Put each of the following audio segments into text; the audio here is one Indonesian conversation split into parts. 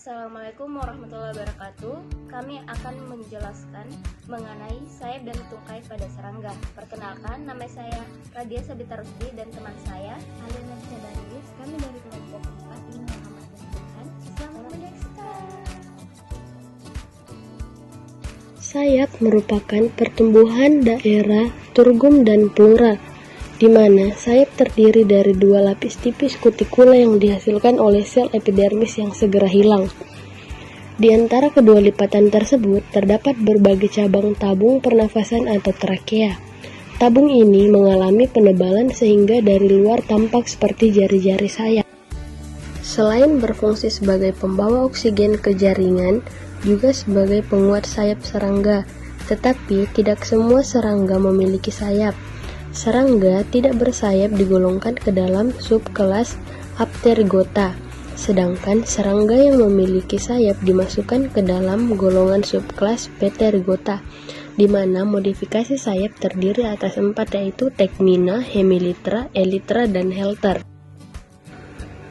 Assalamualaikum warahmatullahi wabarakatuh. Kami akan menjelaskan mengenai sayap dan tungkai pada serangga. Perkenalkan, nama saya Radia Sabita Rusdi dan teman saya Alina Syadaris. Kami dari kelompok 4 ingin mengamalkan Tuhan. Selamat menyaksikan. Sayap merupakan pertumbuhan daerah turgum dan pleura, di mana sayap terdiri dari dua lapis tipis kutikula yang dihasilkan oleh sel epidermis yang segera hilang. Di antara kedua lipatan tersebut terdapat berbagai cabang tabung pernafasan atau trakea. Tabung ini mengalami penebalan sehingga dari luar tampak seperti jari-jari sayap. Selain berfungsi sebagai pembawa oksigen ke jaringan, juga sebagai penguat sayap serangga, tetapi tidak semua serangga memiliki sayap. Serangga tidak bersayap digolongkan ke dalam subkelas Apterygota, sedangkan serangga yang memiliki sayap dimasukkan ke dalam golongan subkelas Pterygota, di mana modifikasi sayap terdiri atas 4 yaitu Tecmina, Hemelytra, Elytra, dan Helter.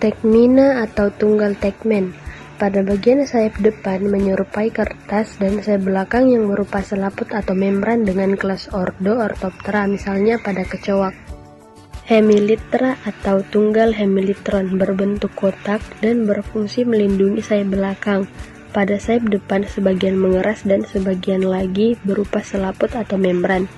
Tecmina atau tunggal tecmen. Pada bagian sayap depan menyerupai kertas dan sayap belakang yang berupa selaput atau membran dengan kelas ordo Orthoptera, misalnya pada kecoak. Hemelytra atau tunggal hemelytron berbentuk kotak dan berfungsi melindungi sayap belakang. Pada sayap depan sebagian mengeras dan sebagian lagi berupa selaput atau membran.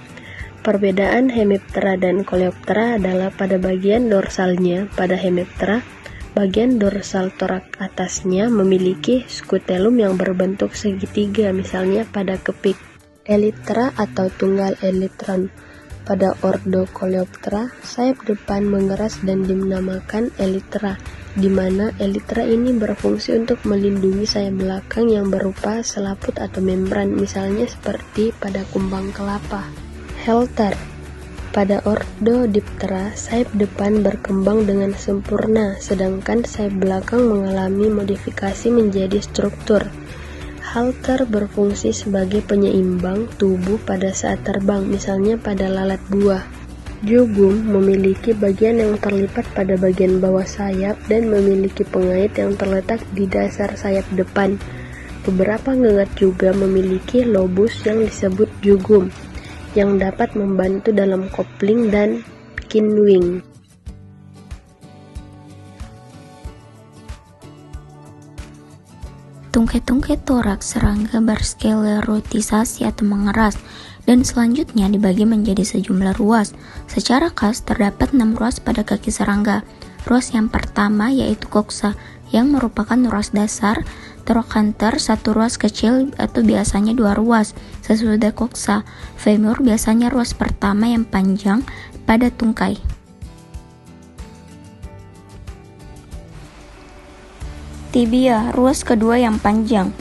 Perbedaan Hemiptera dan Coleoptera adalah pada bagian dorsalnya. Pada Hemiptera, bagian dorsal torak atasnya memiliki skutellum yang berbentuk segitiga, misalnya pada kepik. Elytra atau tunggal elytron. Pada ordo Coleoptera, sayap depan mengeras dan dinamakan elytra, di mana elytra ini berfungsi untuk melindungi sayap belakang yang berupa selaput atau membran, misalnya seperti pada kumbang kelapa. Helter. Pada ordo Diptera, sayap depan berkembang dengan sempurna, sedangkan sayap belakang mengalami modifikasi menjadi struktur. Halter berfungsi sebagai penyeimbang tubuh pada saat terbang, misalnya pada lalat buah. Jugum memiliki bagian yang terlipat pada bagian bawah sayap dan memiliki pengait yang terletak di dasar sayap depan. Beberapa ngengat juga memiliki lobus yang disebut jugum, yang dapat membantu dalam kopling dan kinwing. Tungkai-tungkai toraks serangga bersklerotisasi atau mengeras, dan selanjutnya dibagi menjadi sejumlah ruas. Secara khas terdapat 6 ruas pada kaki serangga. Ruas yang pertama yaitu koksa, yang merupakan ruas dasar. Trochanter 1 ruas kecil atau biasanya 2 ruas. Sesudah koksa, femur biasanya ruas pertama yang panjang pada tungkai. Tibia, ruas kedua yang panjang.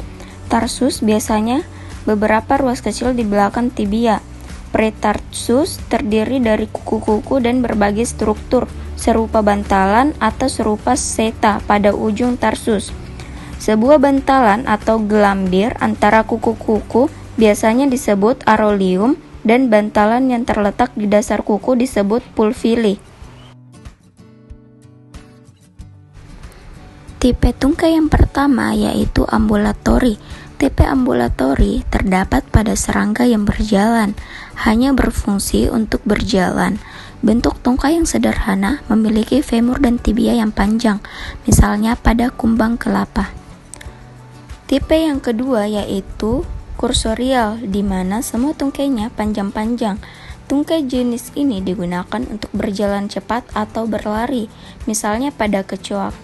Tarsus biasanya beberapa ruas kecil di belakang tibia. Pretarsus terdiri dari kuku-kuku dan berbagai struktur, serupa bantalan atau serupa seta pada ujung tarsus. Sebuah bantalan atau gelambir antara kuku-kuku biasanya disebut aroleum, dan bantalan yang terletak di dasar kuku disebut pulvili. Tipe tungkai yang pertama yaitu ambulatori. Tipe ambulatori terdapat pada serangga yang berjalan, hanya berfungsi untuk berjalan. Bentuk tungkai yang sederhana, memiliki femur dan tibia yang panjang, misalnya pada kumbang kelapa. Tipe yang kedua yaitu kursorial, di mana semua tungkainya panjang-panjang. Tungkai jenis ini digunakan untuk berjalan cepat atau berlari, misalnya pada kecoak.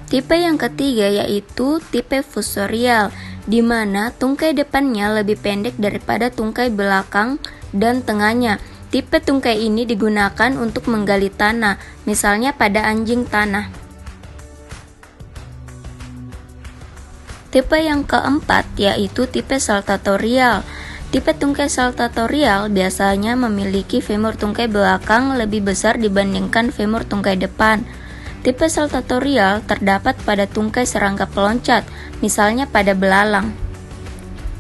Tipe yang ketiga yaitu tipe fusorial, di mana tungkai depannya lebih pendek daripada tungkai belakang dan tengahnya. Tipe tungkai ini digunakan untuk menggali tanah, misalnya pada anjing tanah. Tipe yang keempat yaitu tipe saltatorial. Tipe tungkai saltatorial biasanya memiliki femur tungkai belakang lebih besar dibandingkan femur tungkai depan. Tipe saltatorial terdapat pada tungkai serangga peloncat, misalnya pada belalang.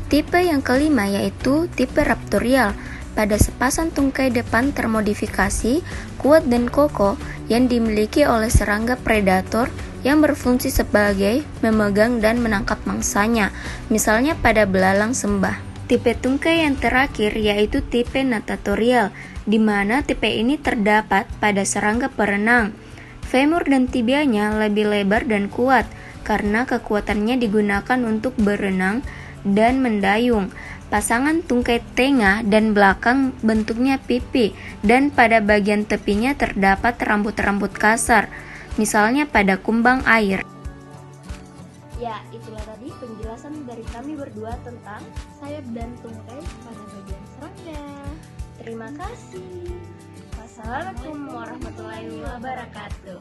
Tipe yang kelima yaitu tipe raptorial. Pada sepasang tungkai depan termodifikasi, kuat dan kokoh yang dimiliki oleh serangga predator yang berfungsi sebagai memegang dan menangkap mangsanya, misalnya pada belalang sembah. Tipe tungkai yang terakhir yaitu tipe natatorial, di mana tipe ini terdapat pada serangga perenang. Femur dan tibianya lebih lebar dan kuat, karena kekuatannya digunakan untuk berenang dan mendayung. Pasangan tungkai tengah dan belakang bentuknya pipi, dan pada bagian tepinya terdapat rambut-rambut kasar, misalnya pada kumbang air. Ya, itulah tadi penjelasan dari kami berdua tentang sayap dan tungkai pada bagian serangga. Terima kasih. Wassalamualaikum warahmatullahi wabarakatuh.